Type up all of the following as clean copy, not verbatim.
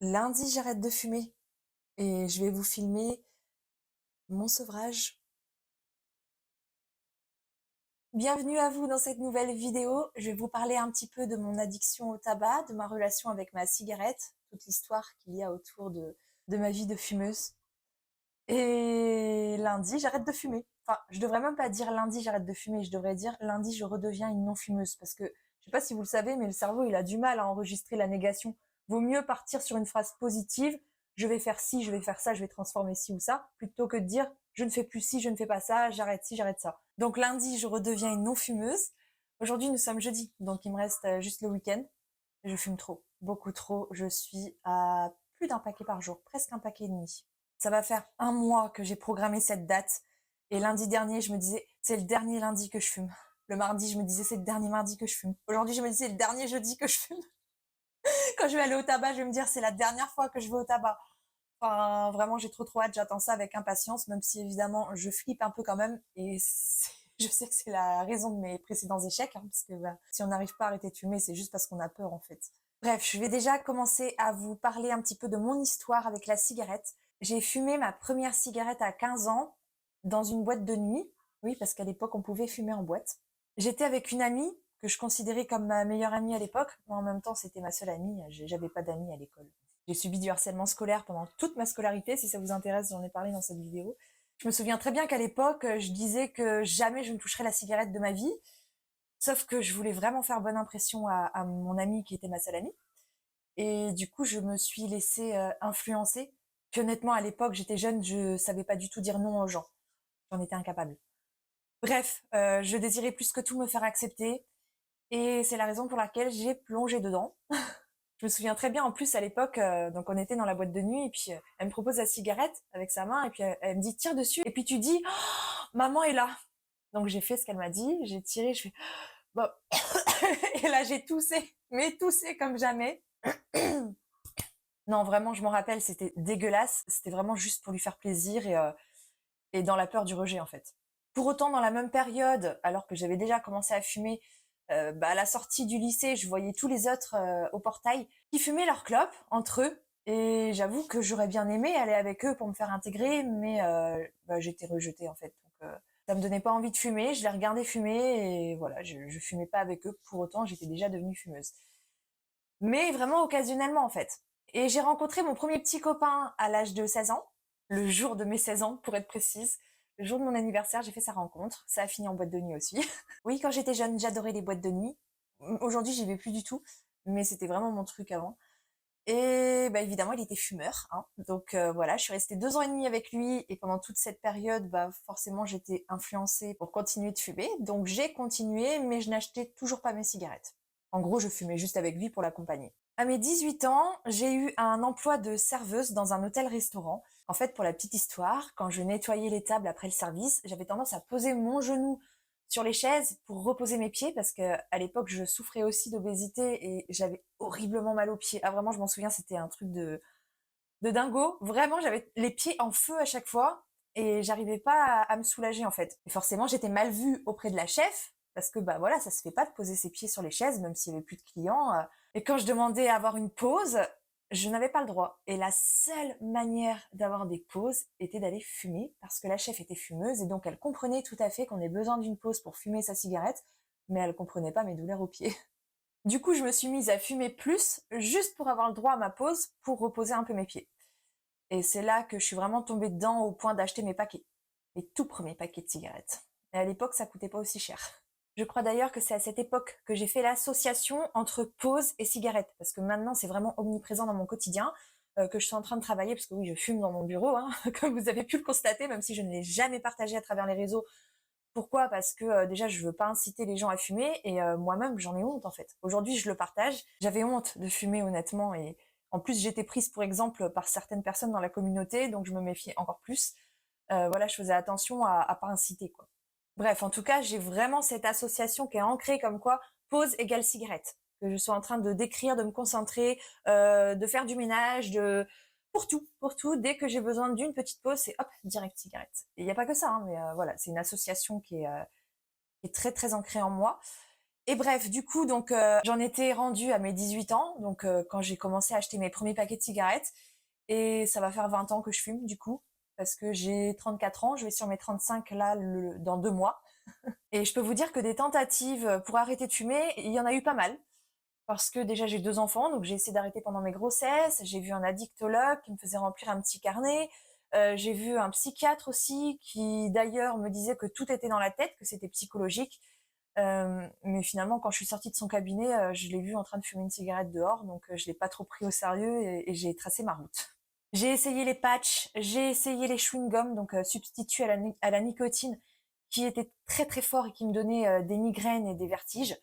Lundi, j'arrête de fumer et je vais vous filmer mon sevrage. Bienvenue à vous dans cette nouvelle vidéo. Je vais vous parler un petit peu de mon addiction au tabac, de ma relation avec ma cigarette, toute l'histoire qu'il y a autour de ma vie de fumeuse. Et lundi, j'arrête de fumer. Enfin, je devrais même pas dire lundi, j'arrête de fumer. Je devrais dire lundi, je redeviens une non-fumeuse. Parce que, je sais pas si vous le savez, mais le cerveau, il a du mal à enregistrer la négation. Vaut mieux partir sur une phrase positive. Je vais faire ci, je vais faire ça, je vais transformer ci ou ça, plutôt que de dire je ne fais plus ci, je ne fais pas ça, j'arrête ci, j'arrête ça. Donc lundi, je redeviens une non-fumeuse. Aujourd'hui, nous sommes jeudi, donc il me reste juste le week-end. Je fume trop, beaucoup trop. Je suis à plus d'un paquet par jour, presque un paquet et demi. Ça va faire un mois que j'ai programmé cette date. Et lundi dernier, je me disais, c'est le dernier lundi que je fume. Le mardi, je me disais, c'est le dernier mardi que je fume. Aujourd'hui, je me disais, c'est le dernier jeudi que je fume. Quand je vais aller au tabac, je vais me dire, c'est la dernière fois que je vais au tabac. Enfin, vraiment, j'ai trop hâte. J'attends ça avec impatience, même si évidemment, je flippe un peu quand même. Et je sais que c'est la raison de mes précédents échecs, hein, parce que bah, si on n'arrive pas à arrêter de fumer, c'est juste parce qu'on a peur, en fait. Bref, je vais déjà commencer à vous parler un petit peu de mon histoire avec la cigarette. J'ai fumé ma première cigarette à 15 ans dans une boîte de nuit. Oui, parce qu'à l'époque, on pouvait fumer en boîte. J'étais avec une amie que je considérais comme ma meilleure amie à l'époque, mais en même temps, c'était ma seule amie. J'avais pas d'amis à l'école. J'ai subi du harcèlement scolaire pendant toute ma scolarité. Si ça vous intéresse, j'en ai parlé dans cette vidéo. Je me souviens très bien qu'à l'époque, je disais que jamais je ne toucherais la cigarette de ma vie. Sauf que je voulais vraiment faire bonne impression à mon amie qui était ma seule amie. Et du coup, je me suis laissée influencer. Puis honnêtement, à l'époque, j'étais jeune, je savais pas du tout dire non aux gens. J'en étais incapable. Bref, je désirais plus que tout me faire accepter. Et c'est la raison pour laquelle j'ai plongé dedans. Je me souviens très bien, en plus, à l'époque, donc on était dans la boîte de nuit, et puis elle me propose la cigarette avec sa main, et puis elle me dit, tire dessus, et puis tu dis, oh, maman est là. Donc j'ai fait ce qu'elle m'a dit, j'ai tiré, je fais, bon, et là j'ai toussé, mais toussé comme jamais. Non, vraiment, je m'en rappelle, c'était dégueulasse. C'était vraiment juste pour lui faire plaisir et dans la peur du rejet, en fait. Pour autant, dans la même période, alors que j'avais déjà commencé à fumer, à la sortie du lycée, je voyais tous les autres au portail qui fumaient leurs clopes entre eux. Et j'avoue que j'aurais bien aimé aller avec eux pour me faire intégrer, mais j'étais rejetée, en fait. Donc, ça me donnait pas envie de fumer. Je les regardais fumer et voilà, je fumais pas avec eux. Pour autant, j'étais déjà devenue fumeuse. Mais vraiment occasionnellement, en fait. Et j'ai rencontré mon premier petit copain à l'âge de 16 ans, le jour de mes 16 ans, pour être précise. Le jour de mon anniversaire, j'ai fait sa rencontre. Ça a fini en boîte de nuit aussi. Oui, quand j'étais jeune, j'adorais les boîtes de nuit. Aujourd'hui, j'y vais plus du tout, mais c'était vraiment mon truc avant. Et bah évidemment, il était fumeur, hein. Donc voilà, je suis restée 2 ans et demi avec lui, et pendant toute cette période, bah forcément, j'étais influencée pour continuer de fumer. Donc j'ai continué, mais je n'achetais toujours pas mes cigarettes. En gros, je fumais juste avec lui pour l'accompagner. À mes 18 ans, j'ai eu un emploi de serveuse dans un hôtel-restaurant. En fait, pour la petite histoire, quand je nettoyais les tables après le service, j'avais tendance à poser mon genou sur les chaises pour reposer mes pieds parce que à l'époque, je souffrais aussi d'obésité et j'avais horriblement mal aux pieds. Ah vraiment, je m'en souviens, c'était un truc de dingo. Vraiment, j'avais les pieds en feu à chaque fois et j'arrivais pas à me soulager en fait. Et forcément, j'étais mal vue auprès de la chef parce que bah voilà, ça se fait pas de poser ses pieds sur les chaises même s'il y avait plus de clients. Et quand je demandais à avoir une pause, je n'avais pas le droit. Et la seule manière d'avoir des pauses était d'aller fumer parce que la chef était fumeuse et donc elle comprenait tout à fait qu'on ait besoin d'une pause pour fumer sa cigarette, mais elle comprenait pas mes douleurs aux pieds. Du coup, je me suis mise à fumer plus, juste pour avoir le droit à ma pause, pour reposer un peu mes pieds. Et c'est là que je suis vraiment tombée dedans au point d'acheter mes paquets. Les tout premiers paquets de cigarettes. Et à l'époque, ça coûtait pas aussi cher. Je crois d'ailleurs que c'est à cette époque que j'ai fait l'association entre pause et cigarette. Parce que maintenant, c'est vraiment omniprésent dans mon quotidien, que je suis en train de travailler, parce que oui, je fume dans mon bureau, hein, comme vous avez pu le constater, même si je ne l'ai jamais partagé à travers les réseaux. Pourquoi? Parce que déjà je veux pas inciter les gens à fumer et moi-même j'en ai honte en fait. Aujourd'hui je le partage. J'avais honte de fumer honnêtement et en plus j'étais prise pour exemple par certaines personnes dans la communauté donc je me méfiais encore plus. Voilà, je faisais attention à pas inciter quoi. Bref, en tout cas j'ai vraiment cette association qui est ancrée comme quoi pause égale cigarette. Que je sois en train de d'écrire, de me concentrer, de faire du ménage, de pour tout, dès que j'ai besoin d'une petite pause, c'est hop, direct cigarette. Et il n'y a pas que ça, hein, mais voilà, c'est une association qui est très très ancrée en moi. Et bref, du coup, donc j'en étais rendue à mes 18 ans, donc quand j'ai commencé à acheter mes premiers paquets de cigarettes. Et ça va faire 20 ans que je fume, du coup, parce que j'ai 34 ans, je vais sur mes 35 là dans 2 mois. Et je peux vous dire que des tentatives pour arrêter de fumer, il y en a eu pas mal. Parce que déjà j'ai 2 enfants, donc j'ai essayé d'arrêter pendant mes grossesses. J'ai vu un addictologue qui me faisait remplir un petit carnet. J'ai vu un psychiatre aussi qui d'ailleurs me disait que tout était dans la tête, que c'était psychologique. Mais finalement, quand je suis sortie de son cabinet, je l'ai vu en train de fumer une cigarette dehors, donc je l'ai pas trop pris au sérieux et j'ai tracé ma route. J'ai essayé les patchs, j'ai essayé les chewing-gums, donc substituts à la nicotine, qui étaient très très forts et qui me donnaient des migraines et des vertiges.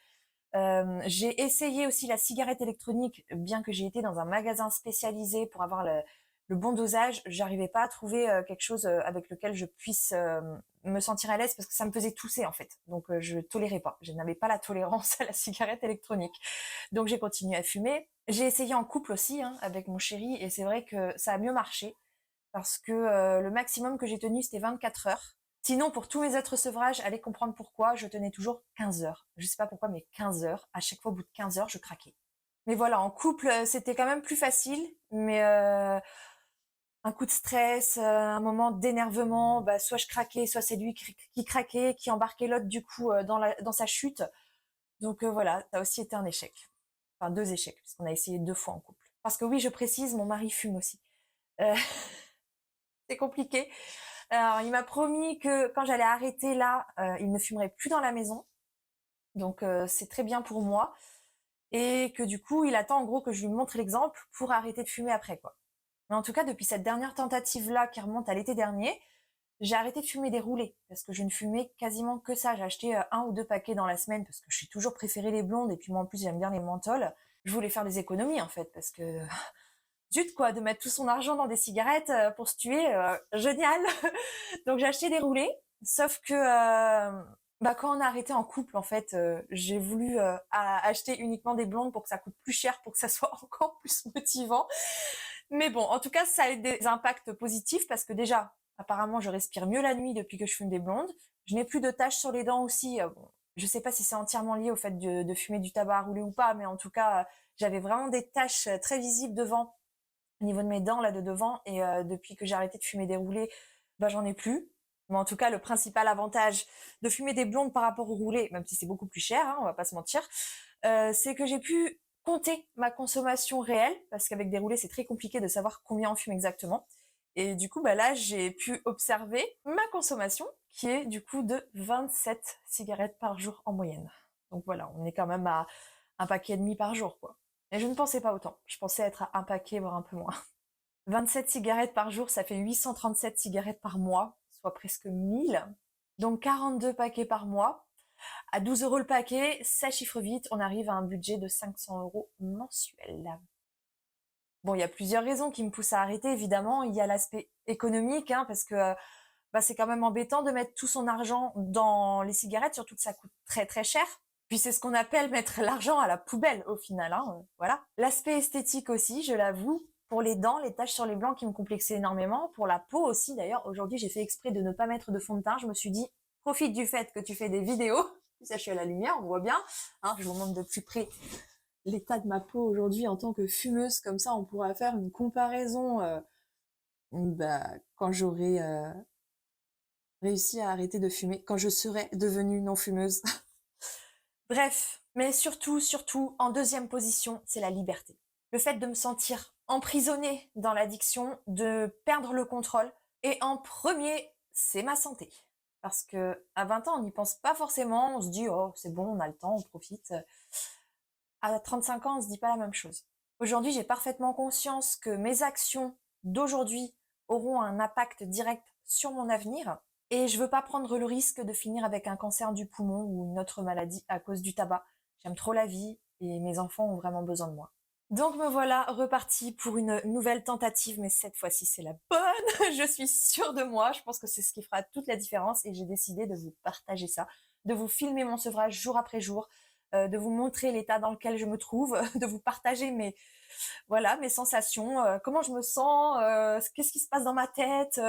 J'ai essayé aussi la cigarette électronique, bien que j'ai été dans un magasin spécialisé pour avoir le bon dosage, j'arrivais pas à trouver quelque chose avec lequel je puisse me sentir à l'aise parce que ça me faisait tousser en fait. Donc je tolérais pas, je n'avais pas la tolérance à la cigarette électronique. Donc j'ai continué à fumer. J'ai essayé en couple aussi hein, avec mon chéri et c'est vrai que ça a mieux marché parce que le maximum que j'ai tenu c'était 24 heures. Sinon, pour tous mes autres sevrages, allez comprendre pourquoi, je tenais toujours 15 heures. Je sais pas pourquoi, mais 15 heures. À chaque fois, au bout de 15 heures, je craquais. Mais voilà, en couple, c'était quand même plus facile. Mais un coup de stress, un moment d'énervement, bah, soit je craquais, soit c'est lui qui craquait, qui embarquait l'autre du coup dans sa chute. Donc voilà, ça a aussi été un échec. Enfin, 2 échecs, puisqu'on a essayé 2 fois en couple. Parce que oui, je précise, mon mari fume aussi. Euh, c'est compliqué. Alors, il m'a promis que quand j'allais arrêter là, il ne fumerait plus dans la maison. Donc, c'est très bien pour moi. Et que du coup, il attend en gros que je lui montre l'exemple pour arrêter de fumer après, quoi. Mais en tout cas, depuis cette dernière tentative-là, qui remonte à l'été dernier, j'ai arrêté de fumer des roulés parce que je ne fumais quasiment que ça. J'ai acheté 1 ou 2 paquets dans la semaine parce que j'ai toujours préféré les blondes et puis moi en plus j'aime bien les menthols. Je voulais faire des économies en fait parce que zut quoi, de mettre tout son argent dans des cigarettes pour se tuer, génial. Donc j'ai acheté des roulés, sauf que bah, quand on a arrêté en couple, en fait, j'ai voulu acheter uniquement des blondes pour que ça coûte plus cher, pour que ça soit encore plus motivant. Mais bon, en tout cas, ça a des impacts positifs parce que déjà, apparemment, je respire mieux la nuit depuis que je fume des blondes. Je n'ai plus de taches sur les dents aussi. Bon, je sais pas si c'est entièrement lié au fait de fumer du tabac à rouler ou pas, mais en tout cas, j'avais vraiment des taches très visibles devant, au niveau de mes dents là de devant. Et depuis que j'ai arrêté de fumer des roulés, bah j'en ai plus. Mais en tout cas, le principal avantage de fumer des blondes par rapport aux roulés, même si c'est beaucoup plus cher, hein, on va pas se mentir, c'est que j'ai pu compter ma consommation réelle, parce qu'avec des roulés, c'est très compliqué de savoir combien on fume exactement. Et du coup, bah là, j'ai pu observer ma consommation, qui est du coup de 27 cigarettes par jour en moyenne. Donc voilà, on est quand même à un paquet et demi par jour, quoi. Et je ne pensais pas autant. Je pensais être à un paquet, voire un peu moins. 27 cigarettes par jour, ça fait 837 cigarettes par mois, soit presque 1000. Donc 42 paquets par mois. À 12 euros le paquet, ça chiffre vite, on arrive à un budget de 500 euros mensuel. Bon, il y a plusieurs raisons qui me poussent à arrêter, évidemment. Il y a l'aspect économique, hein, parce que bah, c'est quand même embêtant de mettre tout son argent dans les cigarettes, surtout que ça coûte très très cher. Puis c'est ce qu'on appelle mettre l'argent à la poubelle au final, hein, voilà. L'aspect esthétique aussi, je l'avoue. Pour les dents, les taches sur les blancs qui me complexaient énormément. Pour la peau aussi, d'ailleurs. Aujourd'hui, j'ai fait exprès de ne pas mettre de fond de teint. Je me suis dit, profite du fait que tu fais des vidéos. Ça, je suis à la lumière, on voit bien. Hein, je vous montre de plus près l'état de ma peau aujourd'hui en tant que fumeuse. Comme ça, on pourra faire une comparaison bah, quand j'aurai réussi à arrêter de fumer, quand je serai devenue non fumeuse. Bref, mais surtout, en deuxième position, c'est la liberté. Le fait de me sentir emprisonnée dans l'addiction, de perdre le contrôle. Et en premier, c'est ma santé. Parce que à 20 ans, on n'y pense pas forcément. On se dit, oh, c'est bon, on a le temps, on profite. À 35 ans, on se dit pas la même chose. Aujourd'hui, j'ai parfaitement conscience que mes actions d'aujourd'hui auront un impact direct sur mon avenir. Et je veux pas prendre le risque de finir avec un cancer du poumon ou une autre maladie à cause du tabac. J'aime trop la vie et mes enfants ont vraiment besoin de moi. Donc me voilà repartie pour une nouvelle tentative, mais cette fois-ci c'est la bonne. Je suis sûre de moi. Je pense que c'est ce qui fera toute la différence et j'ai décidé de vous partager ça, de vous filmer mon sevrage jour après jour, de vous montrer l'état dans lequel je me trouve, de vous partager mes sensations, comment je me sens, qu'est-ce qui se passe dans ma tête,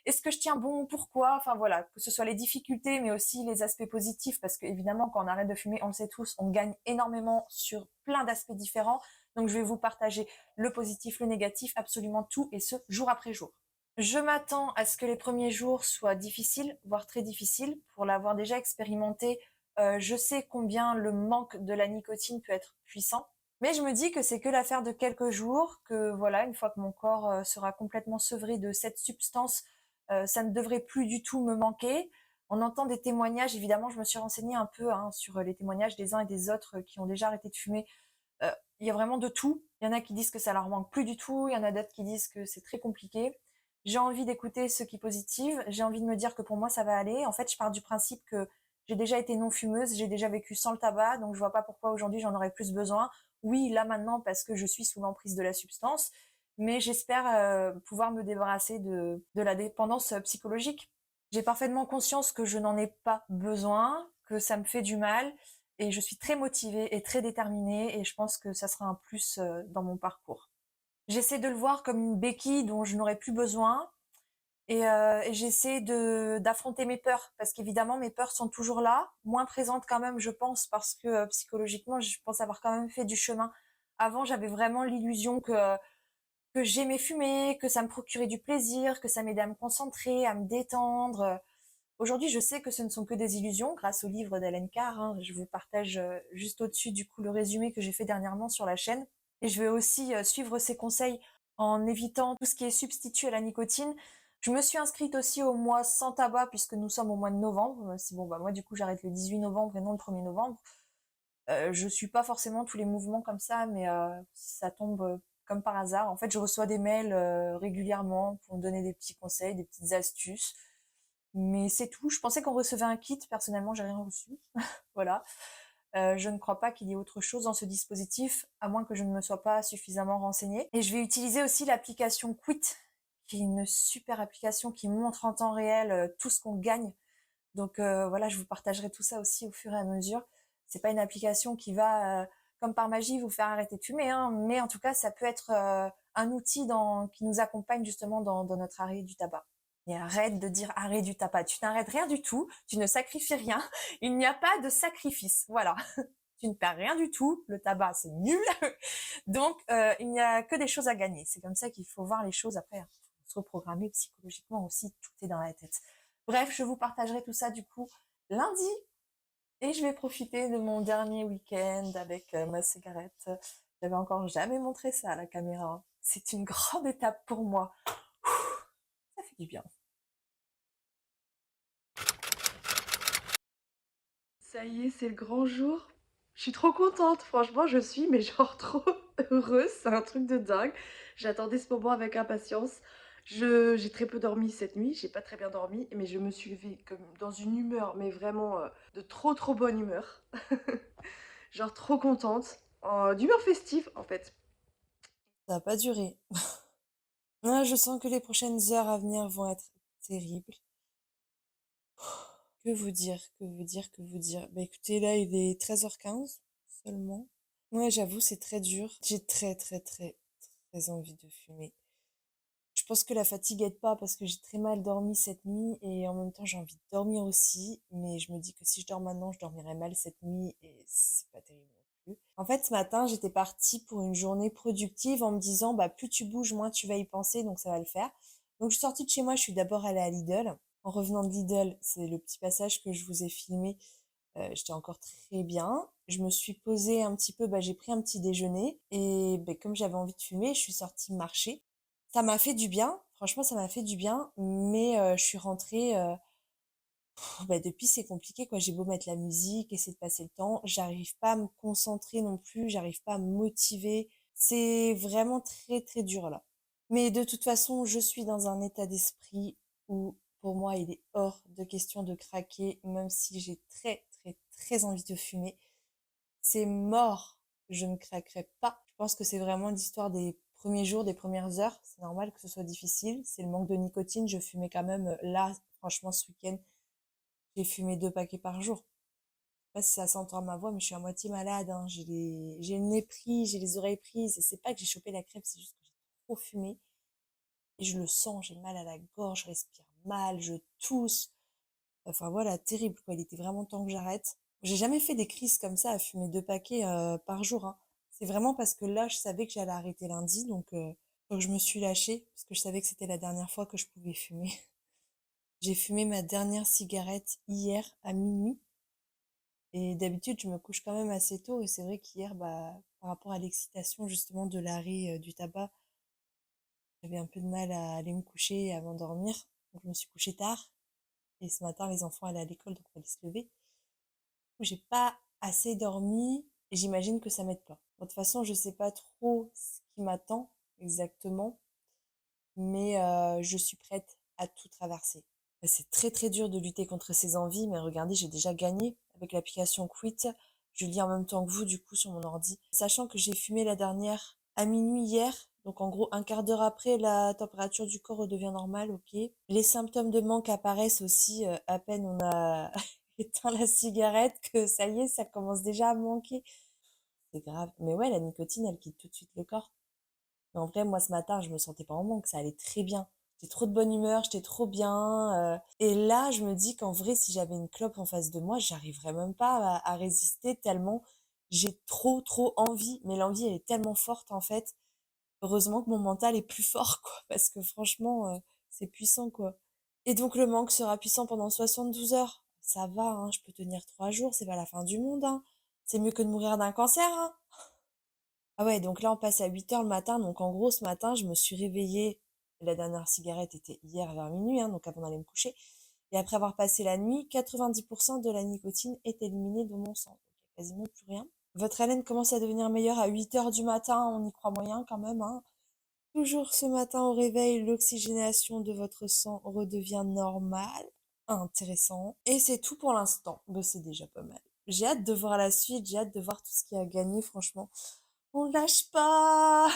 est-ce que je tiens bon, pourquoi, enfin voilà, que ce soit les difficultés, mais aussi les aspects positifs, parce qu'évidemment, quand on arrête de fumer, on le sait tous, on gagne énormément sur plein d'aspects différents. Donc je vais vous partager le positif, le négatif, absolument tout, et ce, jour après jour. Je m'attends à ce que les premiers jours soient difficiles, voire très difficiles. Pour l'avoir déjà expérimenté, je sais combien le manque de la nicotine peut être puissant. Mais je me dis que c'est que l'affaire de quelques jours, que voilà, une fois que mon corps sera complètement sevré de cette substance, ça ne devrait plus du tout me manquer. On entend des témoignages, évidemment, je me suis renseignée un peu sur les témoignages des uns et des autres qui ont déjà arrêté de fumer. Il y a vraiment de tout. Il y en a qui disent que ça leur manque plus du tout, il y en a d'autres qui disent que c'est très compliqué. J'ai envie d'écouter ceux qui positivent, j'ai envie de me dire que pour moi ça va aller. En fait, je pars du principe que j'ai déjà été non fumeuse, j'ai déjà vécu sans le tabac, donc je vois pas pourquoi aujourd'hui j'en aurais plus besoin. Oui, là maintenant parce que je suis sous l'emprise de la substance, mais j'espère pouvoir me débarrasser de la dépendance psychologique. J'ai parfaitement conscience que je n'en ai pas besoin, que ça me fait du mal, et je suis très motivée et très déterminée, et je pense que ça sera un plus dans mon parcours. J'essaie de le voir comme une béquille dont je n'aurai plus besoin, et j'essaie d'affronter mes peurs, parce qu'évidemment mes peurs sont toujours là, moins présentes quand même je pense, parce que psychologiquement je pense avoir quand même fait du chemin. Avant j'avais vraiment l'illusion que j'aimais fumer, que ça me procurait du plaisir, que ça m'aidait à me concentrer, à me détendre. Aujourd'hui, je sais que ce ne sont que des illusions grâce au livre d'Hélène Carr, hein. Je vous partage juste au-dessus du coup le résumé que j'ai fait dernièrement sur la chaîne. Et je vais aussi suivre ses conseils en évitant tout ce qui est substitut à la nicotine. Je me suis inscrite aussi au mois sans tabac puisque nous sommes au mois de novembre. C'est bon, bah moi du coup j'arrête le 18 novembre et non le 1er novembre. Je suis pas forcément tous les mouvements comme ça, mais ça tombe comme par hasard. En fait, je reçois des mails régulièrement pour me donner des petits conseils, des petites astuces. Mais c'est tout. Je pensais qu'on recevait un kit. Personnellement, j'ai rien reçu. Voilà. Je ne crois pas qu'il y ait autre chose dans ce dispositif, à moins que je ne me sois pas suffisamment renseignée. Et je vais utiliser aussi l'application Quit, qui est une super application qui montre en temps réel tout ce qu'on gagne. Donc voilà, je vous partagerai tout ça aussi au fur et à mesure. C'est pas une application qui va, comme par magie, vous faire arrêter de fumer, hein, mais en tout cas, ça peut être un outil qui nous accompagne justement dans notre arrêt du tabac. Et arrête de dire arrêt du tabac. Tu n'arrêtes rien du tout, tu ne sacrifies rien. Il n'y a pas de sacrifice. Voilà. Tu ne perds rien du tout. Le tabac, c'est nul. Donc, il n'y a que des choses à gagner. C'est comme ça qu'il faut voir les choses après. Il faut se reprogrammer psychologiquement aussi. Tout est dans la tête. Bref, je vous partagerai tout ça du coup lundi. Et je vais profiter de mon dernier week-end avec ma cigarette. J'avais encore jamais montré ça à la caméra. C'est une grande étape pour moi. Ça fait du bien. Ça y est, c'est le grand jour. Je suis trop contente, franchement, je suis, mais genre trop heureuse, c'est un truc de dingue. J'attendais ce moment avec impatience. J'ai très peu dormi cette nuit, j'ai pas très bien dormi, mais je me suis levée comme dans une humeur, mais vraiment de trop bonne humeur. Genre trop contente, d'humeur festive en fait. Ça va pas durer. Ah, je sens que les prochaines heures à venir vont être terribles. Que vous dire, que vous dire, que vous dire. Bah écoutez, là il est 13h15 seulement. Ouais, j'avoue, c'est très dur. J'ai très envie de fumer. Je pense que la fatigue aide pas parce que j'ai très mal dormi cette nuit et en même temps j'ai envie de dormir aussi, mais je me dis que si je dors maintenant, je dormirai mal cette nuit et c'est pas terrible non plus. En fait, ce matin, j'étais partie pour une journée productive en me disant bah plus tu bouges, moins tu vas y penser, donc ça va le faire. Donc je suis sortie de chez moi, je suis d'abord allée à Lidl. En revenant de Lidl, c'est le petit passage que je vous ai filmé. J'étais encore très bien. Je me suis posée un petit peu, bah, j'ai pris un petit déjeuner et bah, comme j'avais envie de fumer, je suis sortie marcher. Ça m'a fait du bien, franchement ça m'a fait du bien, mais je suis rentrée, bah, depuis c'est compliqué quoi. J'ai beau mettre la musique, essayer de passer le temps, j'arrive pas à me concentrer non plus, j'arrive pas à me motiver. C'est vraiment très dur là. Mais de toute façon, je suis dans un état d'esprit où pour moi il est hors de question de craquer, même si j'ai très envie de fumer. C'est mort, je ne craquerai pas. Je pense que c'est vraiment l'histoire des premiers jours, des premières heures. C'est normal que ce soit difficile. C'est le manque de nicotine. Je fumais quand même, là, franchement, ce week-end, j'ai fumé 2 paquets par jour. sais pas si ça s'entend à ma voix, mais je suis à moitié malade, hein. J'ai le nez pris, j'ai les oreilles prises. Et c'est pas que j'ai chopé la crève, c'est juste que j'ai trop fumé. Et je le sens, j'ai mal à la gorge, je respire mal, je tousse. Enfin voilà, terrible quoi. Il était vraiment temps que j'arrête. J'ai jamais fait des crises comme ça à fumer 2 paquets par jour, hein. C'est vraiment parce que là, je savais que j'allais arrêter lundi, donc je me suis lâchée parce que je savais que c'était la dernière fois que je pouvais fumer. J'ai fumé ma dernière cigarette hier à minuit. Et d'habitude, je me couche quand même assez tôt. Et c'est vrai qu'hier, bah, par rapport à l'excitation justement de l'arrêt du tabac, j'avais un peu de mal à aller me coucher et à m'endormir. Donc je me suis couchée tard. Et ce matin, les enfants allaient à l'école, donc il fallait se lever. J'ai pas assez dormi et j'imagine que ça m'aide pas. Bon, de toute façon, je sais pas trop ce qui m'attend exactement, mais je suis prête à tout traverser. C'est très très dur de lutter contre ces envies, mais regardez, j'ai déjà gagné avec l'application Quit. Je lis en même temps que vous, du coup, sur mon ordi. Sachant que j'ai fumé la dernière à minuit hier, donc en gros, un quart d'heure après, la température du corps redevient normale, ok. Les symptômes de manque apparaissent aussi à peine on a éteint la cigarette, que ça y est, ça commence déjà à manquer. C'est grave. Mais ouais, la nicotine, elle quitte tout de suite le corps. Mais en vrai, moi, ce matin, je me sentais pas en manque, ça allait très bien. J'étais trop de bonne humeur, j'étais trop bien. Et là, je me dis qu'en vrai, si j'avais une clope en face de moi, j'arriverais même pas à résister tellement j'ai trop, trop envie. Mais l'envie, elle est tellement forte, en fait. Heureusement que mon mental est plus fort, quoi. Parce que franchement, c'est puissant, quoi. Et donc, le manque sera puissant pendant 72 heures. Ça va, hein, je peux tenir 3 jours, c'est pas la fin du monde, hein. C'est mieux que de mourir d'un cancer, hein. Ah ouais, donc là, on passe à 8 heures le matin. Donc, en gros, ce matin, je me suis réveillée. La dernière cigarette était hier vers minuit, hein, donc avant d'aller me coucher. Et après avoir passé la nuit, 90% de la nicotine est éliminée de mon sang. Donc, il n'y a quasiment plus rien. Votre haleine commence à devenir meilleure à 8 heures du matin. On y croit moyen quand même, hein. Toujours ce matin au réveil, l'oxygénation de votre sang redevient normale. Intéressant. Et c'est tout pour l'instant. Bah, c'est déjà pas mal. J'ai hâte de voir la suite, j'ai hâte de voir tout ce qui a gagné, franchement. On lâche pas!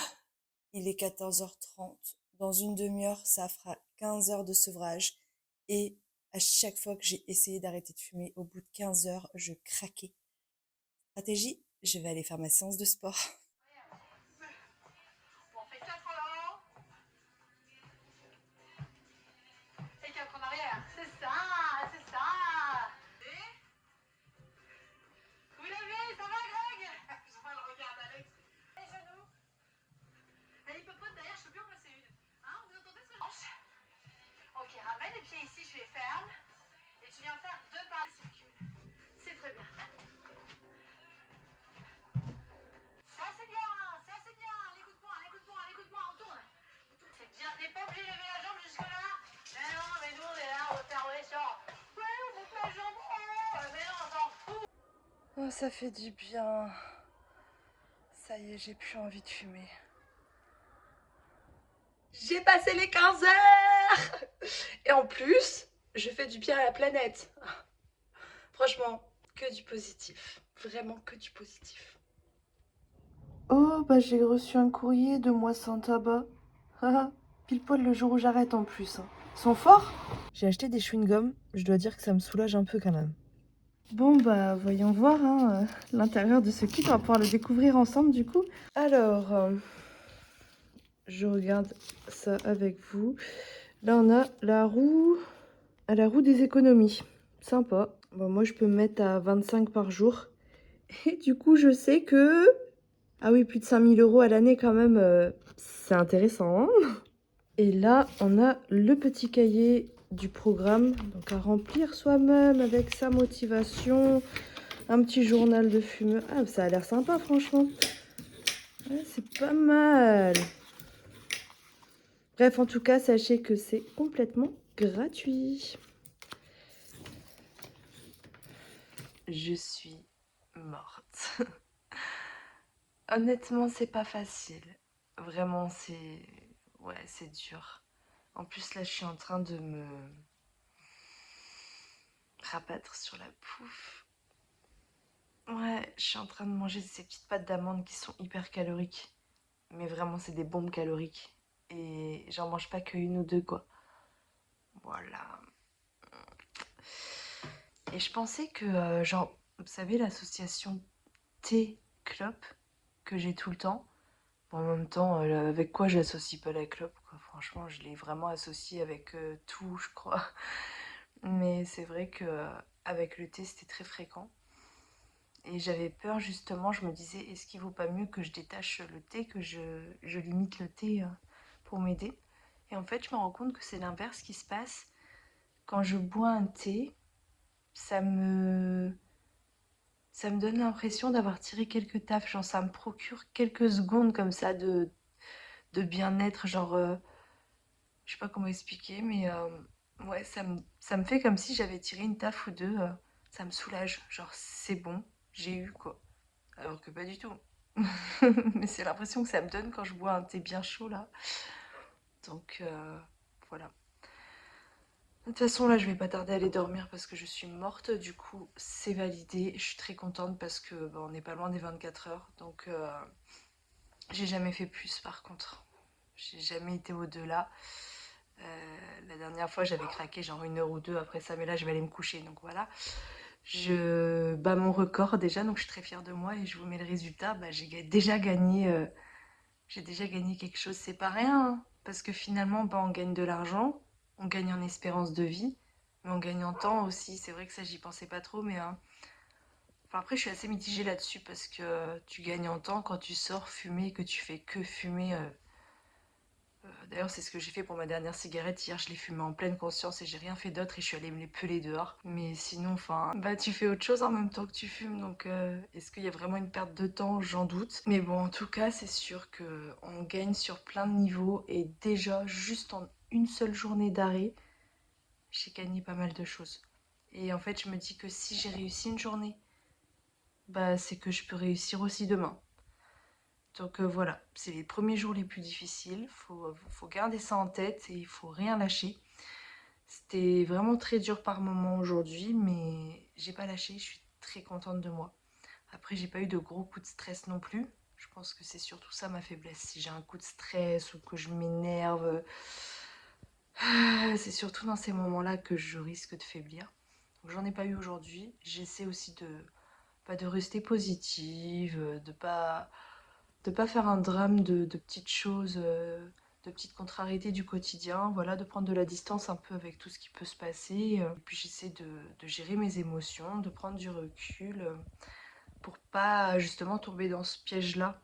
Il est 14h30. Dans une demi-heure, ça fera 15 heures de sevrage. Et à chaque fois que j'ai essayé d'arrêter de fumer, au bout de 15 heures, je craquais. Stratégie, je vais aller faire ma séance de sport. On fait 4 en avant et 4 en arrière. C'est ça, c'est ça. Et vous l'avez, ça va Greg? Je vois le regard d'Alex. Les genoux. Elle est popote derrière, je peux plus en passer une. Hein, vous entendez ce manche? Ok, ramène les pieds ici, je les ferme. Et tu viens faire 2 pas de circuit. C'est très bien. Ça c'est bien, ça c'est bien. L'écoute-moi, l'écoute-moi, l'écoute-moi, on tourne. C'est bien, t'es pas obligé de lever la jambe jusque-là. Mais non, mais nous on est là, on va faire l'essor. Ouais, on monte la jambe. Oh, mais non, on s'en fout. Oh, ça fait du bien. Ça y est, j'ai plus envie de fumer. J'ai passé les 15 heures. Et en plus, je fais du bien à la planète. Franchement, que du positif. Vraiment que du positif. Oh, bah j'ai reçu un courrier de moi sans tabac. Pile poil le jour où j'arrête en plus, hein. Ils sont forts. J'ai acheté des chewing-gums. Je dois dire que ça me soulage un peu quand même. Bon, bah voyons voir hein, l'intérieur de ce kit. On va pouvoir le découvrir ensemble du coup. Alors, je regarde ça avec vous. Là, on a la roue des économies. Sympa. Bon, moi, je peux me mettre à 25 par jour. Et du coup, je sais que... Ah oui, plus de 5000 euros à l'année quand même, c'est intéressant, hein. Et là, on a le petit cahier du programme, donc à remplir soi-même avec sa motivation. Un petit journal de fumeur. Ah, ça a l'air sympa, franchement. Ouais, c'est pas mal. Bref, en tout cas, sachez que c'est complètement gratuit. Je suis morte. Honnêtement, c'est pas facile. Vraiment, c'est... Ouais, c'est dur. En plus, là, je suis en train de me rabattre sur la pouffe. Ouais, je suis en train de manger ces petites pâtes d'amande qui sont hyper caloriques. Mais vraiment, c'est des bombes caloriques. Et j'en mange pas qu'une ou deux, quoi. Voilà. Et je pensais que, genre, vous savez, l'association thé-clope que j'ai tout le temps. Bon, en même temps, avec quoi j'associe pas la clope, quoi. Franchement, je l'ai vraiment associée avec tout, je crois. Mais c'est vrai que avec le thé, c'était très fréquent. Et j'avais peur justement, je me disais, est-ce qu'il vaut pas mieux que je détache le thé, que je limite le thé pour m'aider? Et en fait, je me rends compte que c'est l'inverse qui se passe. Quand je bois un thé, ça me, ça me donne l'impression d'avoir tiré quelques taffes. Genre, ça me procure quelques secondes comme ça de bien-être. Genre, je sais pas comment expliquer, mais ouais, ça me fait comme si j'avais tiré une taffe ou deux. Ça me soulage. Genre, c'est bon, j'ai eu quoi. Alors que pas du tout. Mais c'est l'impression que ça me donne quand je bois un thé bien chaud là. Donc voilà. De toute façon là je vais pas tarder à aller dormir parce que je suis morte. Du coup c'est validé. Je suis très contente parce que on n'est pas loin des 24 heures. Donc j'ai jamais fait plus par contre. J'ai jamais été au-delà. La dernière fois j'avais craqué genre 1 heure ou 2 après ça. Mais là je vais aller me coucher. Donc voilà. Je bats mon record déjà. Donc je suis très fière de moi. Et je vous mets le résultat. Bah, j'ai déjà gagné quelque chose, c'est pas rien, hein, parce que finalement, on gagne de l'argent, on gagne en espérance de vie, mais on gagne en temps aussi. C'est vrai que ça, j'y pensais pas trop, mais enfin, après, je suis assez mitigée là-dessus parce que tu gagnes en temps quand tu sors fumer, que tu fais que fumer. D'ailleurs, c'est ce que j'ai fait pour ma dernière cigarette hier. Je l'ai fumée en pleine conscience et j'ai rien fait d'autre et je suis allée me les peler dehors. Mais sinon, enfin, bah tu fais autre chose en même temps que tu fumes, donc est-ce qu'il y a vraiment une perte de temps? J'en doute. Mais bon, en tout cas, c'est sûr que on gagne sur plein de niveaux et déjà, juste en une seule journée d'arrêt, j'ai gagné pas mal de choses. Et en fait, je me dis que si j'ai réussi une journée, bah c'est que je peux réussir aussi demain. Donc voilà, c'est les premiers jours les plus difficiles. Faut garder ça en tête et il faut rien lâcher. C'était vraiment très dur par moment aujourd'hui, mais j'ai pas lâché, je suis très contente de moi. Après, j'ai pas eu de gros coups de stress non plus. Je pense que c'est surtout ça ma faiblesse. Si j'ai un coup de stress ou que je m'énerve, c'est surtout dans ces moments-là que je risque de faiblir. Donc j'en ai pas eu aujourd'hui. J'essaie aussi de rester positive, de pas faire un drame de petites choses, de petites contrariétés du quotidien, voilà, de prendre de la distance un peu avec tout ce qui peut se passer. Et puis j'essaie de gérer mes émotions, de prendre du recul pour pas justement tomber dans ce piège-là,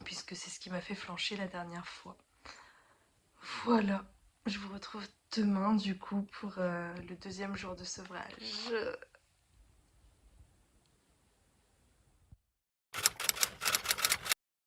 puisque c'est ce qui m'a fait flancher la dernière fois. Voilà, je vous retrouve demain du coup pour le deuxième jour de sevrage.